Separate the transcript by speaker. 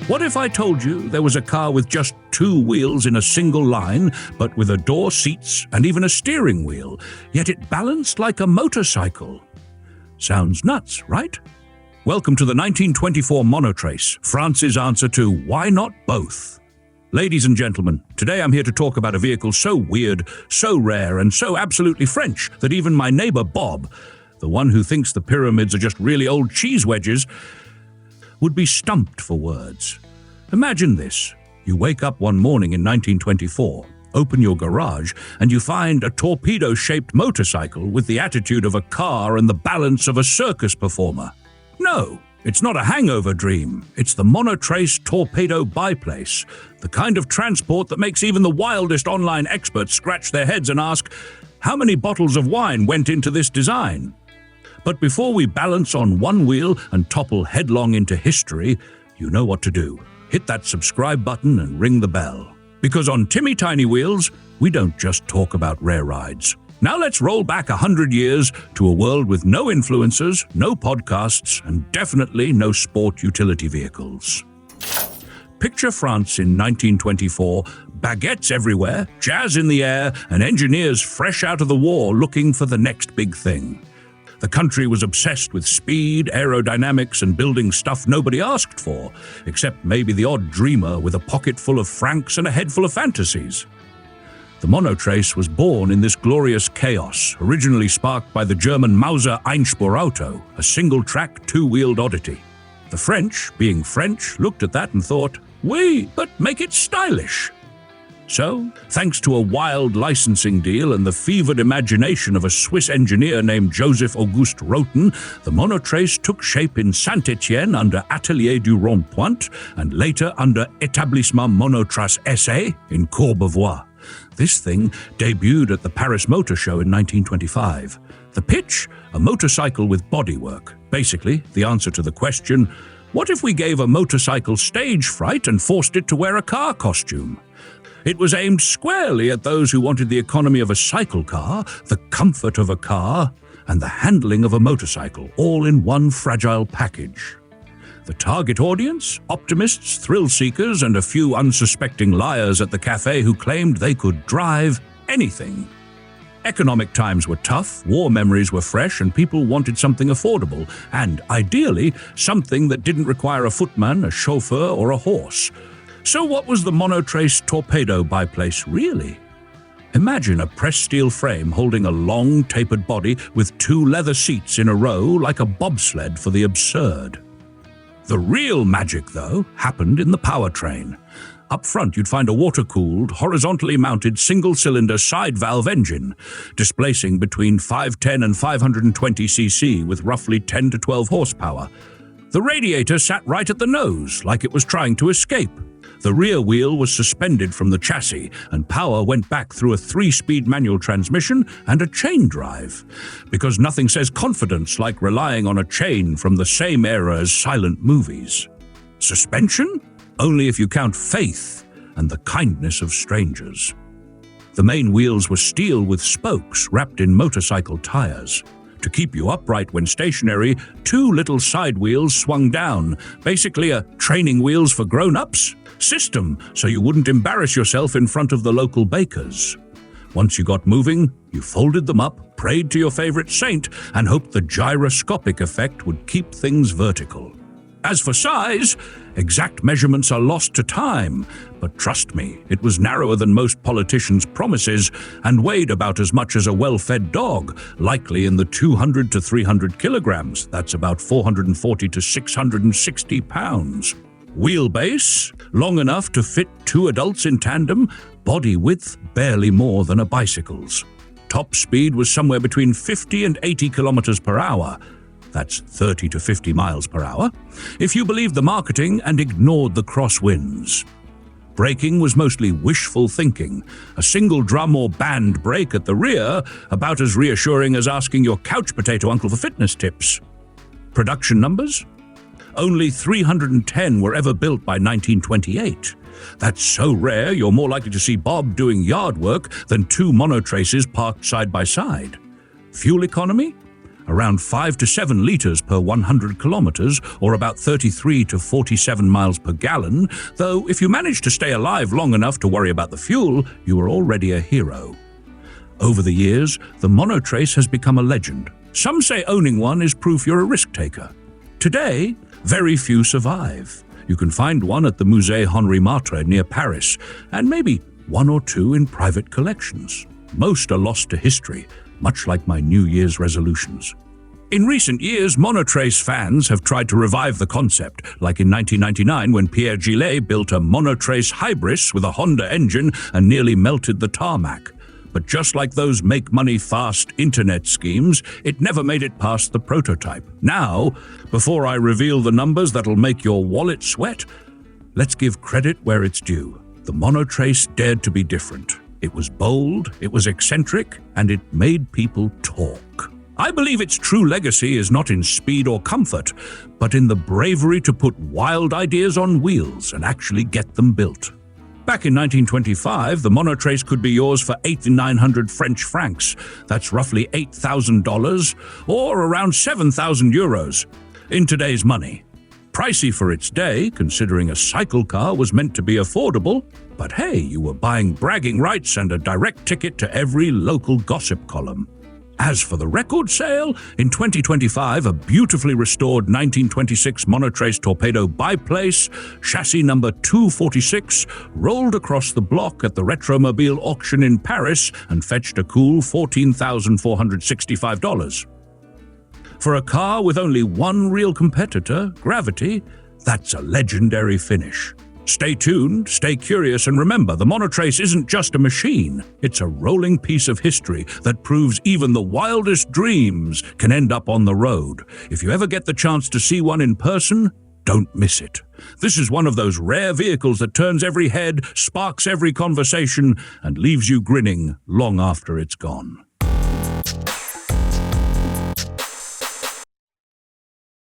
Speaker 1: What if I told you there was a car with just 2 wheels in a single line, but with a door, seats, and even a steering wheel, yet it balanced like a motorcycle? Sounds nuts, right? Welcome to the 1924 Monotrace, France's answer to why not both? Ladies and gentlemen, today I'm here to talk about a vehicle so weird, so rare, and so absolutely French that even my neighbor Bob, the one who thinks the pyramids are just really old cheese wedges, would be stumped for words. Imagine this. You wake up one morning in 1924, open your garage, and you find a torpedo-shaped motorcycle with the attitude of a car and the balance of a circus performer. No, it's not a hangover dream. It's the Monotrace Torpédo Biplace, the kind of transport that makes even the wildest online experts scratch their heads and ask, how many bottles of wine went into this design? But before we balance on one wheel and topple headlong into history, you know what to do. Hit that subscribe button and ring the bell. Because on Timmy Tiny Wheels, we don't just talk about rare rides. Now let's roll back 100 years to a world with no influencers, no podcasts, and definitely no sport utility vehicles. Picture France in 1924, baguettes everywhere, jazz in the air, and engineers fresh out of the war looking for the next big thing. The country was obsessed with speed, aerodynamics, and building stuff nobody asked for, except maybe the odd dreamer with a pocket full of francs and a head full of fantasies. The Monotrace was born in this glorious chaos, originally sparked by the German Mauser Einspurauto, a single-track, two-wheeled oddity. The French, being French, looked at that and thought, oui, but make it stylish. So, thanks to a wild licensing deal and the fevered imagination of a Swiss engineer named Joseph Auguste Roten, the Monotrace took shape in Saint-Étienne under Atelier du Rond-Point and later under Établissement Monotrace SA in Courbevoie. This thing debuted at the Paris Motor Show in 1925. The pitch? A motorcycle with bodywork. Basically, the answer to the question, what if we gave a motorcycle stage fright and forced it to wear a car costume? It was aimed squarely at those who wanted the economy of a cycle car, the comfort of a car, and the handling of a motorcycle, all in one fragile package. The target audience? Optimists, thrill-seekers, and a few unsuspecting liars at the cafe who claimed they could drive anything. Economic times were tough, war memories were fresh, and people wanted something affordable, and, ideally, something that didn't require a footman, a chauffeur, or a horse. So what was the Monotrace Torpedo Biplace really? Imagine a pressed steel frame holding a long, tapered body with 2 leather seats in a row like a bobsled for the absurd. The real magic, though, happened in the powertrain. Up front, you'd find a water-cooled, horizontally mounted single-cylinder side-valve engine, displacing between 510 and 520 cc with roughly 10 to 12 horsepower. The radiator sat right at the nose, like it was trying to escape. The rear wheel was suspended from the chassis, and power went back through a 3-speed manual transmission and a chain drive. Because nothing says confidence like relying on a chain from the same era as silent movies. Suspension? Only if you count faith and the kindness of strangers. The main wheels were steel with spokes wrapped in motorcycle tires. To keep you upright when stationary, 2 little side wheels swung down, basically a training wheels for grown-ups system, so you wouldn't embarrass yourself in front of the local bakers. Once you got moving, you folded them up, prayed to your favorite saint, and hoped the gyroscopic effect would keep things vertical. As for size, exact measurements are lost to time, but trust me, it was narrower than most politicians' promises and weighed about as much as a well-fed dog, likely in the 200 to 300 kilograms, that's about 440 to 660 pounds. Wheelbase, long enough to fit 2 adults in tandem, body width barely more than a bicycle's. Top speed was somewhere between 50 and 80 kilometers per hour. That's 30 to 50 miles per hour, if you believed the marketing and ignored the crosswinds. Braking was mostly wishful thinking, a single drum or band brake at the rear, about as reassuring as asking your couch potato uncle for fitness tips. Production numbers? Only 310 were ever built by 1928. That's so rare you're more likely to see Bob doing yard work than 2 Monotraces parked side by side. Fuel economy? around 5 to 7 litres per 100 kilometres, or about 33 to 47 miles per gallon, though if you manage to stay alive long enough to worry about the fuel, you are already a hero. Over the years, the Monotrace has become a legend. Some say owning one is proof you're a risk-taker. Today, very few survive. You can find one at the Musée Henri Martre near Paris, and maybe one or two in private collections. Most are lost to history, much like my New Year's resolutions. In recent years, Monotrace fans have tried to revive the concept, like in 1999 when Pierre Gillet built a Monotrace Hybris with a Honda engine and nearly melted the tarmac. But just like those make-money-fast internet schemes, it never made it past the prototype. Now, before I reveal the numbers that'll make your wallet sweat, let's give credit where it's due. The Monotrace dared to be different. It was bold, it was eccentric, and it made people talk. I believe its true legacy is not in speed or comfort, but in the bravery to put wild ideas on wheels and actually get them built. Back in 1925, the Monotrace could be yours for 8,900 French francs. That's roughly $8,000, or around 7,000 euros in today's money. Pricey for its day, considering a cycle car was meant to be affordable, but hey, you were buying bragging rights and a direct ticket to every local gossip column. As for the record sale, in 2025, a beautifully restored 1926 Monotrace Torpedo Biplace, chassis number 246, rolled across the block at the Retromobile auction in Paris and fetched a cool $14,465. For a car with only one real competitor, Gravity, that's a legendary finish. Stay tuned, stay curious, and remember, the Monotrace isn't just a machine. It's a rolling piece of history that proves even the wildest dreams can end up on the road. If you ever get the chance to see one in person, don't miss it. This is one of those rare vehicles that turns every head, sparks every conversation, and leaves you grinning long after it's gone.